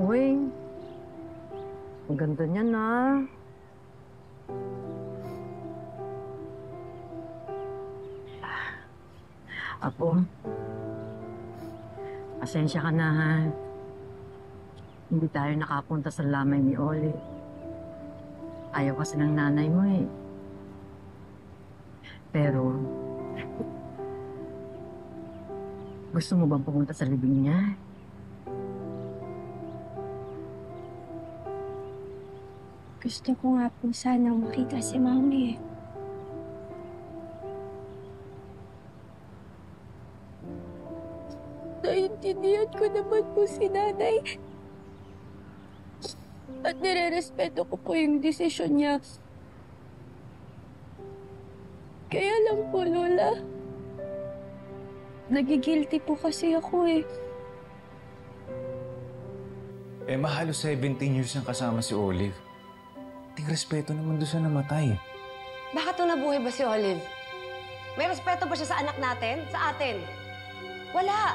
Uy, ang ganda niya na. Apo, pasensya ka na ha. Hindi tayo nakapunta sa lamay ni Oli. Ayaw kasi ng nanay mo eh. Pero, gusto mo bang pumunta sa libing niya? Gusto ko nga po sanang makita si Mami. Naiintindihan ko naman po si Nanay. At nire-respeto ko po yung desisyon niya. Kaya lang po, Lola. Nagigilty po kasi ako eh. Mahalos 17 years nang kasama si Olive. Ting respeto naman doon sa namatay. Bakit nung nabuhay ba si Olive? May respeto ba siya sa anak natin? Sa atin? Wala.